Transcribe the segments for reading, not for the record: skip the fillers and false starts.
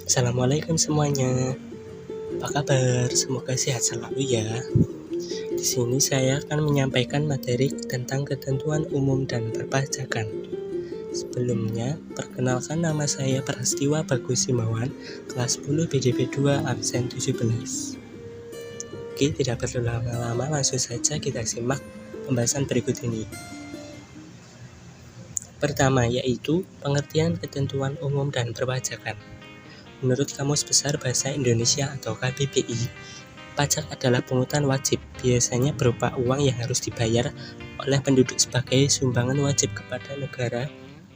Assalamualaikum semuanya. Apa kabar? Semoga sehat selalu ya. Di sini saya akan menyampaikan materi tentang ketentuan umum dan perpajakan. Sebelumnya, perkenalkan nama saya Prastiwa Bagus Himawan, kelas 10 BDP 2 absen 17. Oke, tidak perlu lama-lama, langsung saja kita simak pembahasan berikut ini. Pertama, yaitu pengertian ketentuan umum dan perpajakan. Menurut Kamus Besar Bahasa Indonesia atau KBBI, pajak adalah pungutan wajib, biasanya berupa uang yang harus dibayar oleh penduduk sebagai sumbangan wajib kepada negara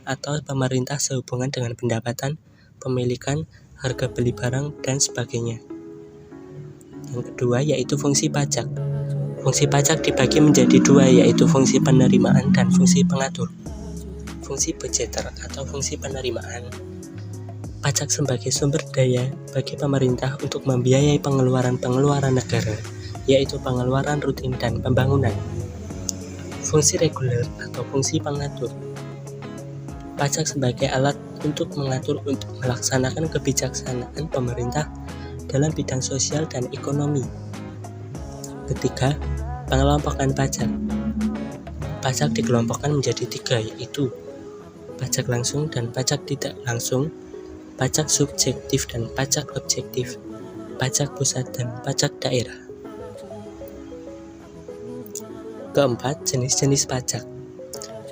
atau pemerintah sehubungan dengan pendapatan, pemilikan, harga beli barang, dan sebagainya. Yang kedua yaitu fungsi pajak. Fungsi pajak dibagi menjadi dua, yaitu fungsi penerimaan dan fungsi pengatur. Fungsi budgeter atau fungsi penerimaan. Pajak sebagai sumber daya bagi pemerintah untuk membiayai pengeluaran negara, yaitu pengeluaran rutin dan pembangunan. Fungsi reguler atau fungsi pengatur. Pajak sebagai alat untuk mengatur untuk melaksanakan kebijaksanaan pemerintah dalam bidang sosial dan ekonomi. Ketiga, pengelompokan pajak. Pajak dikelompokkan menjadi tiga, yaitu pajak langsung dan pajak tidak langsung, pajak subjektif dan pajak objektif, pajak pusat dan pajak daerah. Keempat, jenis-jenis pajak.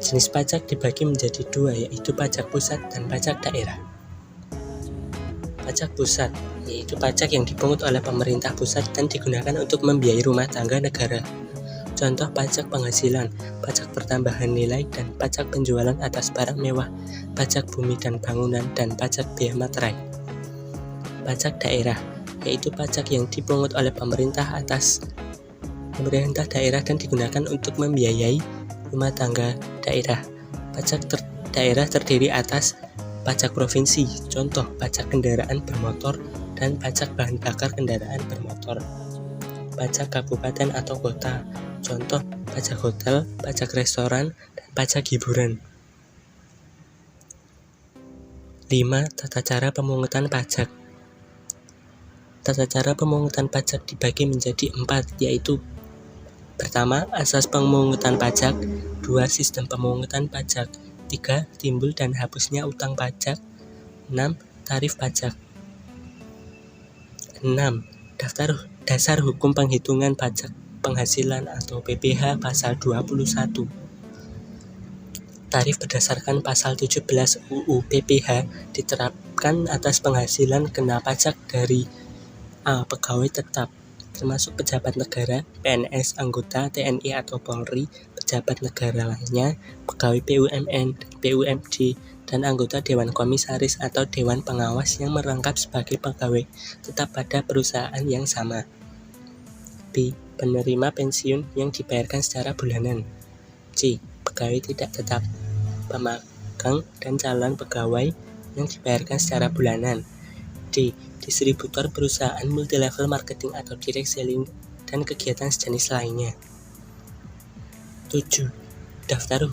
Jenis pajak dibagi menjadi dua, yaitu pajak pusat dan pajak daerah. Pajak pusat, yaitu pajak yang dipungut oleh pemerintah pusat dan digunakan untuk membiayai rumah tangga negara. Contoh pajak penghasilan, pajak pertambahan nilai, dan pajak penjualan atas barang mewah, pajak bumi dan bangunan, dan pajak biaya materai. Pajak daerah, yaitu pajak yang dipungut oleh pemerintah daerah dan digunakan untuk membiayai rumah tangga daerah. Pajak daerah terdiri atas pajak provinsi, contoh pajak kendaraan bermotor dan pajak bahan bakar kendaraan bermotor. Pajak kabupaten atau kota, contoh pajak hotel, pajak restoran, dan pajak hiburan. 5. Tata cara pemungutan pajak. Tata cara pemungutan pajak dibagi menjadi 4, yaitu pertama, asas pemungutan pajak. 2. Sistem pemungutan pajak. 3. Timbul dan hapusnya utang pajak. 6. Tarif pajak. 6. Dasar hukum penghitungan pajak penghasilan atau PPh pasal 21. Tarif berdasarkan pasal 17 UU PPh diterapkan atas penghasilan kena pajak dari A. Pegawai tetap, termasuk pejabat negara, PNS, anggota TNI atau Polri, pejabat negara lainnya, pegawai BUMN, BUMD, dan anggota Dewan Komisaris atau Dewan Pengawas yang merangkap sebagai pegawai tetap pada perusahaan yang sama. B. Penerima pensiun yang dibayarkan secara bulanan. C. Pegawai tidak tetap, pemagang dan calon pegawai yang dibayarkan secara bulanan. D. Distributor perusahaan multilevel marketing atau direct selling dan kegiatan sejenis lainnya. 7. Dasar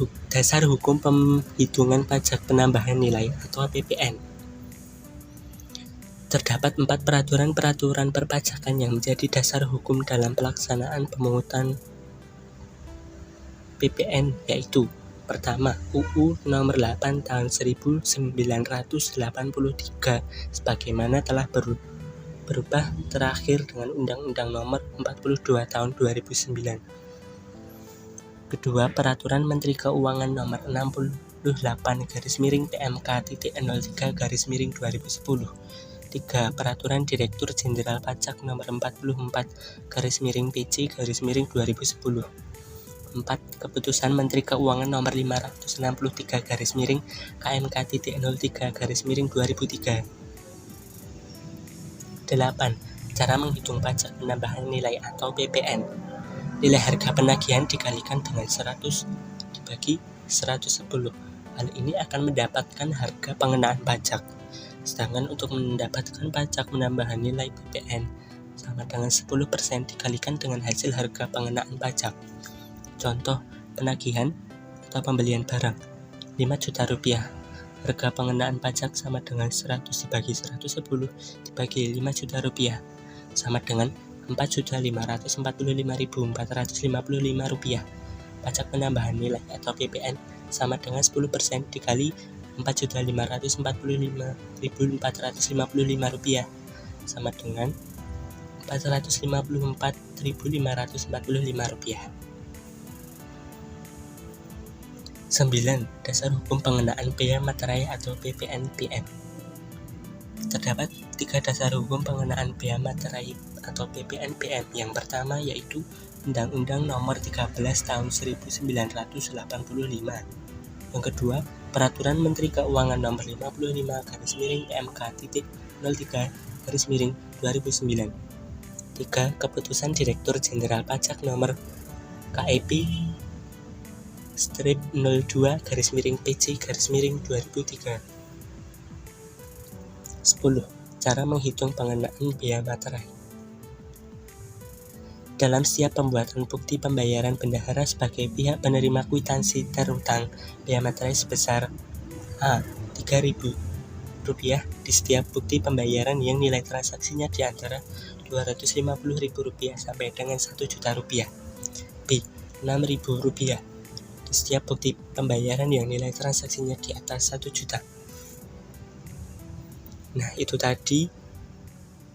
hukum penghitungan pajak penambahan nilai atau PPN. Terdapat 4 peraturan perpajakan yang menjadi dasar hukum dalam pelaksanaan pemungutan PPN, yaitu pertama, UU Nomor 8 Tahun 1983 sebagaimana telah berubah terakhir dengan Undang-Undang Nomor 42 Tahun 2009. Kedua, Peraturan Menteri Keuangan Nomor 68/PMK.03/2010. 3. Peraturan Direktur Jenderal Pajak Nomor 44/PC/2010. 4. Keputusan Menteri Keuangan Nomor 563/KMK.03/2003. 8. Cara menghitung pajak penambahan nilai atau PPN. Nilai harga penagihan dikalikan dengan 100 dibagi 110. Hal ini akan mendapatkan harga pengenaan pajak. Sedangkan untuk mendapatkan pajak penambahan nilai PPN sama dengan 10% dikalikan dengan hasil harga pengenaan pajak. Contoh, penagihan atau pembelian barang 5 juta rupiah. Harga pengenaan pajak sama dengan 100 dibagi 110 dibagi 5 juta rupiah, sama dengan 4.545.455 rupiah. Pajak penambahan nilai atau PPN sama dengan 10% dikali 4.545.455 rupiah, sama dengan 454.545 rupiah. 9. Dasar hukum pengenaan bea materai atau PPNBM. Terdapat 3 dasar hukum pengenaan bea materai atau PPNBM. Yang pertama yaitu Undang-Undang Nomor 13 Tahun 1985. Yang kedua, Peraturan Menteri Keuangan Nomor 55/MK.03/2009. 3. Keputusan Direktur Jenderal Pajak Nomor KEP-02/PJ/2003. 10. Cara menghitung pengenaan bea materai. Dalam setiap pembuatan bukti pembayaran bendahara sebagai pihak penerima kwitansi terutang bea materai sebesar A. Rp3.000 di setiap bukti pembayaran yang nilai transaksinya di antara Rp250.000 sampai dengan Rp1.000.000. B. Rp6.000 di setiap bukti pembayaran yang nilai transaksinya di atas 1 juta. Nah, itu tadi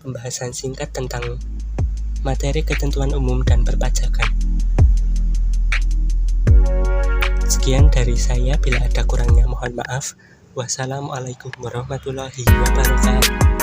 pembahasan singkat tentang materi ketentuan umum dan perpajakan. Sekian dari saya, bila ada kurangnya mohon maaf. Wassalamualaikum warahmatullahi wabarakatuh.